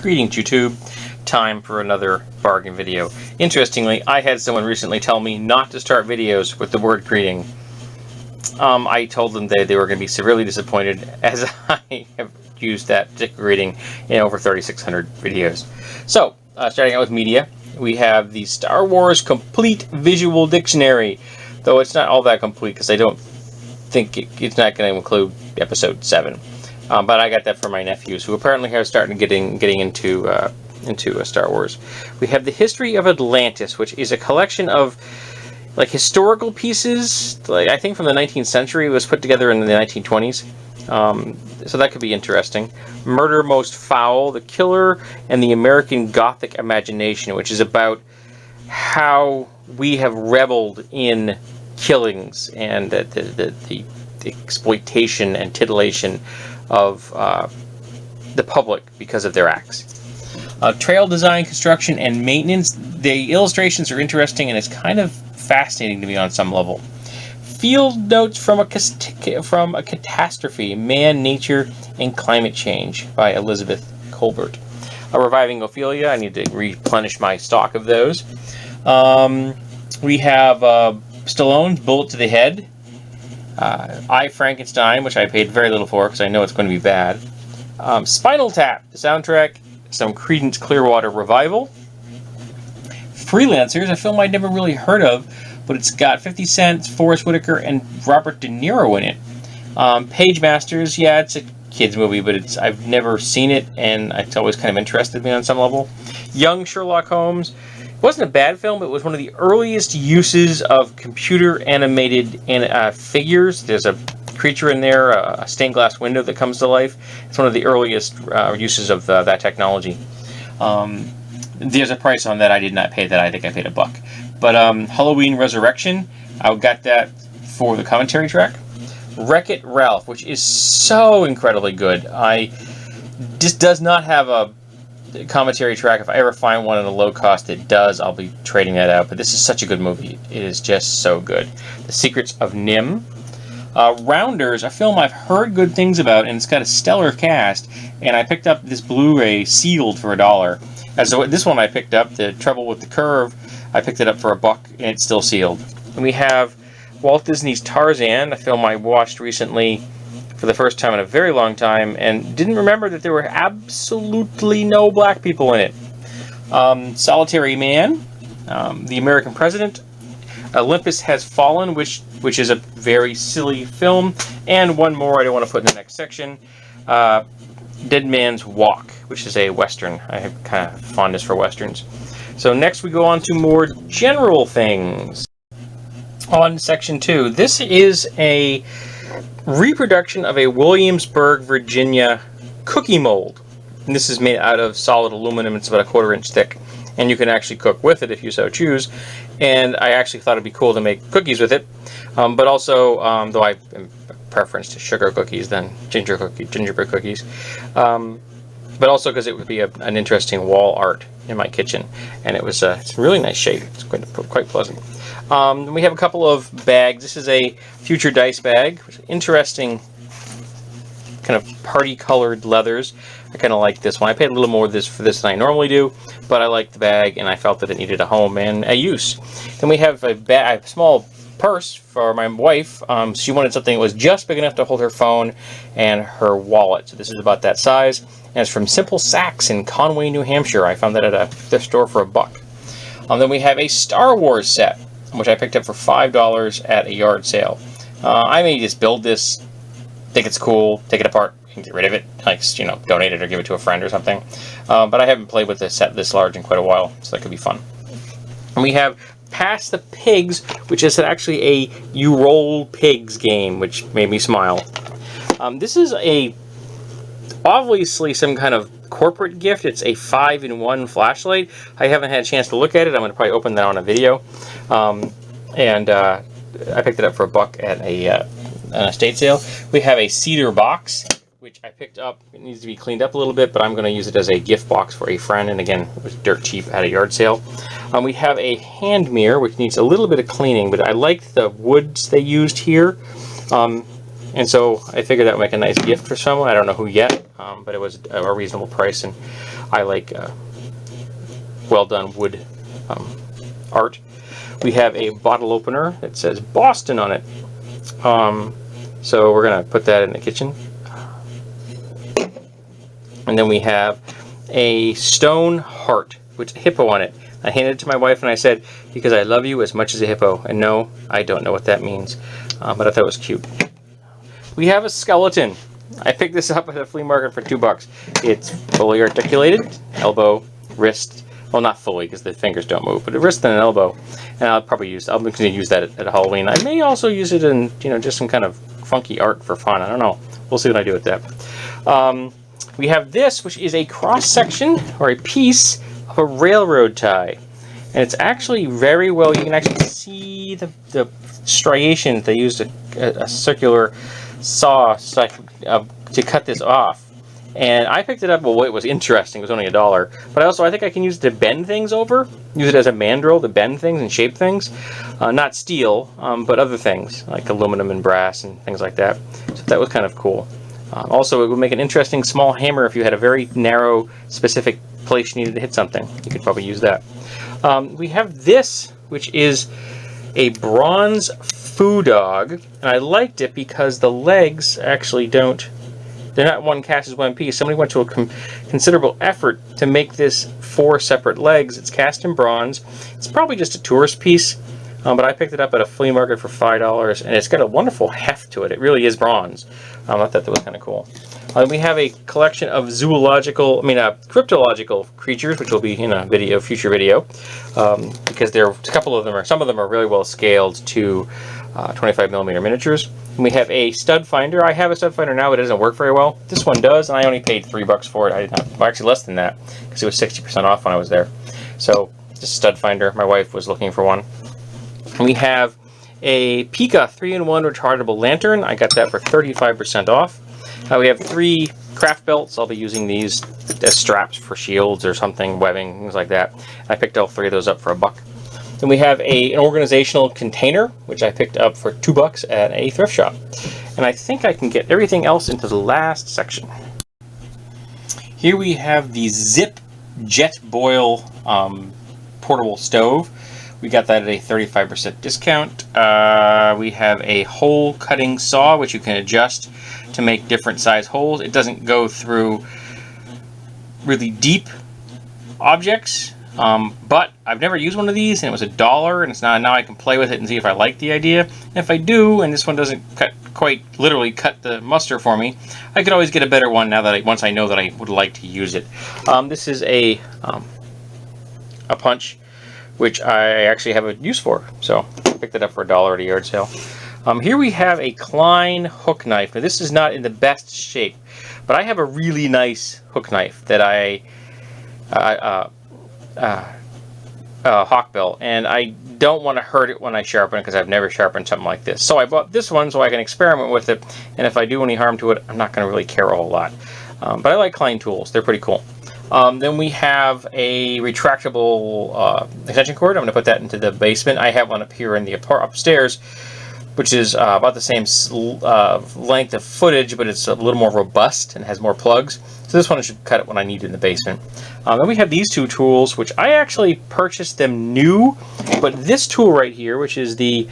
Greetings YouTube, time for another bargain video. Interestingly, I had someone recently tell me not to start videos with the word greeting. I told them they were going to be severely disappointed, as I have used that particular greeting in over 3,600 videos. So, starting out with media, we have the Star Wars Complete Visual Dictionary, though it's not all that complete because I don't think it's not going to include Episode 7. But I got that from my nephews, who apparently are starting getting into Star Wars. We have the History of Atlantis, which is a collection of like historical pieces. Like I think from the 19th century, it was put together in the 1920s. So that could be interesting. Murder Most Foul, The Killer, and the American Gothic Imagination, which is about how we have reveled in killings and the exploitation and titillation of the public because of their acts. Trail design, construction, and maintenance. The illustrations are interesting, and it's kind of fascinating to me on some level. Field notes from a catastrophe: Man, Nature, and Climate Change by Elizabeth Colbert. Reviving Ophelia. I need to replenish my stock of those. We have Stallone's Bullet to the Head. I, Frankenstein, which I paid very little for because I know it's going to be bad. Spinal Tap, the soundtrack, some Creedence Clearwater Revival. Freelancers, a film I'd never really heard of, but it's got 50 Cent, Forrest Whitaker, and Robert De Niro in it. Page Masters, yeah, it's a kids movie, but I've never seen it, and it's always kind of interested me on some level. Young Sherlock Holmes. It wasn't a bad film. It was one of the earliest uses of computer animated figures. There's a creature in there, a stained glass window that comes to life. It's one of the earliest uses of that technology. There's a price on that I did not pay that. I think I paid $1. But Halloween Resurrection, I got that for the commentary track. Wreck-It Ralph, which is so incredibly good. Just does not have a commentary track. If I ever find one at a low cost, it does. I'll be trading that out. But this is such a good movie. It is just so good. The Secrets of NIMH. Rounders, a film I've heard good things about, and it's got a stellar cast. And I picked up this Blu-ray sealed for $1. As this one I picked up, The Trouble with the Curve, I picked it up for $1, and it's still sealed. And we have Walt Disney's Tarzan, a film I watched recently for the first time in a very long time, and didn't remember that there were absolutely no black people in it. Solitary Man, The American President, Olympus Has Fallen, which is a very silly film, and one more I don't want to put in the next section, Dead Man's Walk, which is a Western. I have kind of fondness for Westerns. So next we go on to more general things. On section 2, this is a reproduction of a Williamsburg, Virginia cookie mold. And this is made out of solid aluminum. It's about a 1/4 inch thick, and you can actually cook with it if you so choose. And I actually thought it'd be cool to make cookies with it, but also, though I am preference to sugar cookies than gingerbread cookies, but also because it would be an interesting wall art in my kitchen, and it's a really nice shape. It's quite pleasant. We have a couple of bags. This is a Future Dice bag, which is interesting, kind of party-colored leathers. I kind of like this one. I paid a little more for this than I normally do, but I like the bag, and I felt that it needed a home and a use. Then we have a small purse for my wife. She wanted something that was just big enough to hold her phone and her wallet. So this is about that size, and it's from Simple Sacks in Conway, New Hampshire. I found that at a thrift store for $1. Then we have a Star Wars set, which I picked up for $5 at a yard sale. I may just build this, think it's cool, take it apart, and get rid of it. Like, donate it or give it to a friend or something. But I haven't played with a set this large in quite a while, so that could be fun. And we have Pass the Pigs, which is actually a You Roll Pigs game, which made me smile. This is obviously some kind of corporate gift. It's a 5-in-1 flashlight. I haven't had a chance to look at it. I'm going to probably open that on a video. I picked it up for $1 at an estate sale. We have a cedar box, which I picked up. It needs to be cleaned up a little bit, but I'm going to use it as a gift box for a friend. And again, it was dirt cheap at a yard sale. We have a hand mirror, which needs a little bit of cleaning, but I liked the woods they used here. And so I figured that would make a nice gift for someone. I don't know who yet, but it was a reasonable price, and I like well done wood art. We have a bottle opener that says Boston on it. So we're going to put that in the kitchen. And then we have a stone heart with a hippo on it. I handed it to my wife and I said, because I love you as much as a hippo. And no, I don't know what that means, but I thought it was cute. We have a skeleton. I picked this up at a flea market for $2. It's fully articulated, elbow, wrist. Well, not fully because the fingers don't move, but a wrist and an elbow. And I'll continue to use that at Halloween. I may also use it in, just some kind of funky art for fun. I don't know. We'll see what I do with that. We have this, which is a cross section or a piece of a railroad tie. And it's actually very well, you can actually see the striations. They used a circular saw to cut this off. And I picked it up, well, it was interesting, it was only $1. But I think I can use it to bend things over, use it as a mandrel to bend things and shape things. Not steel, but other things, like aluminum and brass and things like that. So that was kind of cool. Also, it would make an interesting small hammer if you had a very narrow, specific place you needed to hit something. You could probably use that. We have this, which is a bronze foo dog. And I liked it because the legs actually they're not one cast as one piece. Somebody went to a considerable effort to make this 4 separate legs. It's cast in bronze. It's probably just a tourist piece, but I picked it up at a flea market for $5, and it's got a wonderful heft to it. It really is bronze. I thought that was kind of cool. We have a collection of cryptological creatures, which will be in a future video, because some of them are really well scaled to 25mm miniatures. And we have a stud finder. I have a stud finder now, but it doesn't work very well. This one does, and I only paid $3 for it. Actually less than that, because it was 60% off when I was there. So, just stud finder. My wife was looking for one. And we have a Pika 3-in-1 rechargeable lantern. I got that for 35% off. We have 3 craft belts. I'll be using these as straps for shields or something, webbing, things like that. I picked all 3 of those up for $1. Then we have an organizational container, which I picked up for $2 at a thrift shop. And I think I can get everything else into the last section. Here we have the Zip Jetboil portable stove. We got that at a 35% discount. We have a hole cutting saw, which you can adjust to make different size holes. It doesn't go through really deep objects, but I've never used one of these, and it was $1, and it's now I can play with it and see if I like the idea. And if I do, and this one doesn't quite literally cut the mustard for me, I could always get a better one now that once I know that I would like to use it. This is a punch, which I actually have a use for, so I picked it up for $1 at a yard sale. Here we have a Klein hook knife. Now this is not in the best shape, but I have a really nice hook knife that Hawkbill, and I don't want to hurt it when I sharpen it because I've never sharpened something like this. So I bought this one so I can experiment with it, and if I do any harm to it, I'm not going to really care a whole lot. But I like Klein tools. They're pretty cool. Then we have a retractable extension cord. I'm going to put that into the basement. I have one up here in the upstairs, which is about the same length of footage, but it's a little more robust and has more plugs. So this one should cut it when I need it in the basement. Then we have these 2 tools, which I actually purchased them new, but this tool right here, which is the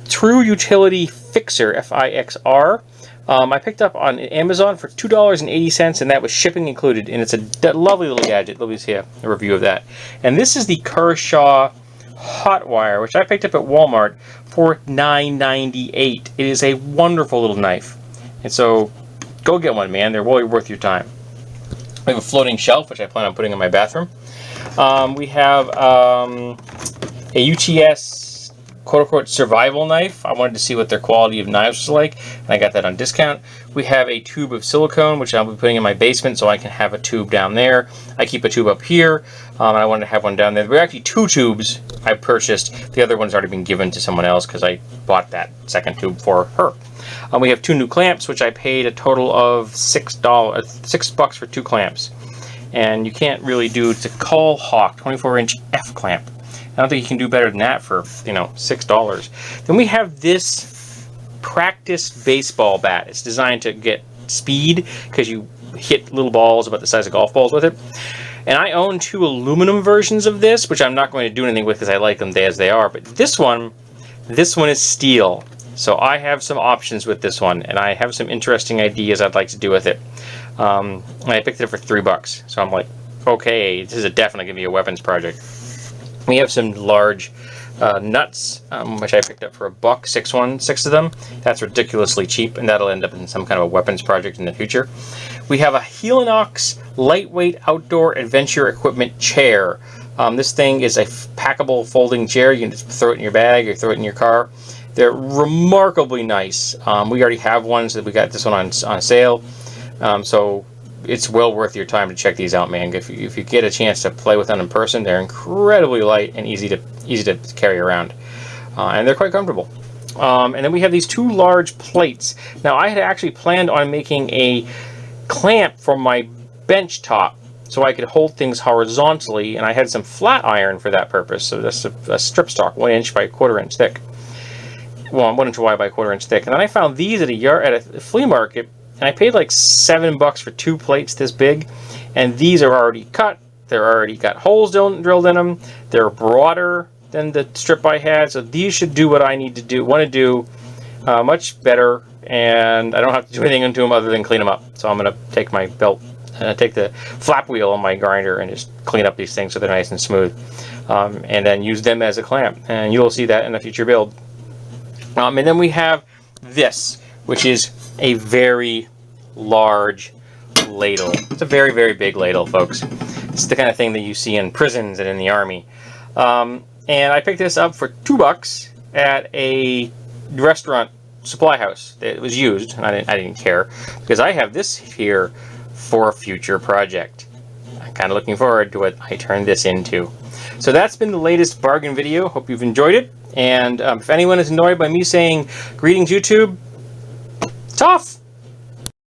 True Utility Fixer, F-I-X-R, I picked up on Amazon for $2.80, and that was shipping included, and it's a lovely little gadget. Let me see a review of that. And this is the Kershaw Hot Wire, which I picked up at Walmart for $9.98. It is a wonderful little knife, and so go get one, man. They're really worth your time. We have a floating shelf, which I plan on putting in my bathroom. We have a UTS quote-unquote survival knife. I wanted to see what their quality of knives was like, and I got that on discount. We have a tube of silicone, which I'll be putting in my basement so I can have a tube down there. I keep a tube up here, and I wanted to have one down there. There were actually 2 tubes I purchased. The other one's already been given to someone else because I bought that second tube for her. We have 2 new clamps, which I paid a total of $6 for 2 clamps. And you can't really do, it's a Call Hawk 24-inch F clamp. I don't think you can do better than that for, $6. Then we have this practice baseball bat. It's designed to get speed because you hit little balls about the size of golf balls with it. And I own 2 aluminum versions of this, which I'm not going to do anything with because I like them as they are. But this one is steel. So I have some options with this one, and I have some interesting ideas I'd like to do with it. I picked it up for $3, so I'm like, okay, this is definitely going to be a weapons project. We have some large nuts, which I picked up for $1, 6 of them. That's ridiculously cheap, and that'll end up in some kind of a weapons project in the future. We have a Helinox lightweight outdoor adventure equipment chair. This thing is a packable folding chair. You can just throw it in your bag or throw it in your car. They're remarkably nice. We already have one, so we got this one on sale. So it's well worth your time to check these out, man. If you get a chance to play with them in person, they're incredibly light and easy to carry around, and they're quite comfortable. And then we have these 2 large plates. Now I had actually planned on making a clamp for my bench top so I could hold things horizontally, and I had some flat iron for that purpose. So that's a strip stock, 1 inch by 1/4 inch thick. Well, 1 inch wide by 1/4 inch thick. And then I found these at a flea market, and I paid like $7 for 2 plates this big. And these are already cut. They're already got holes drilled in them. They're broader than the strip I had, so these should do what I want to do much better. And I don't have to do anything into them other than clean them up. So I'm going to take my belt, take the flap wheel on my grinder and just clean up these things so they're nice and smooth. And then use them as a clamp. And you'll see that in a future build. And then we have this, which is a very large ladle. It's a very, very big ladle, folks. It's the kind of thing that you see in prisons and in the army. And I picked this up for $2 at a restaurant supply house. It was used, and I didn't care, because I have this here for a future project. I'm kind of looking forward to what I turn this into. So that's been the latest bargain video. Hope you've enjoyed it. And if anyone is annoyed by me saying, "Greetings, YouTube," tough.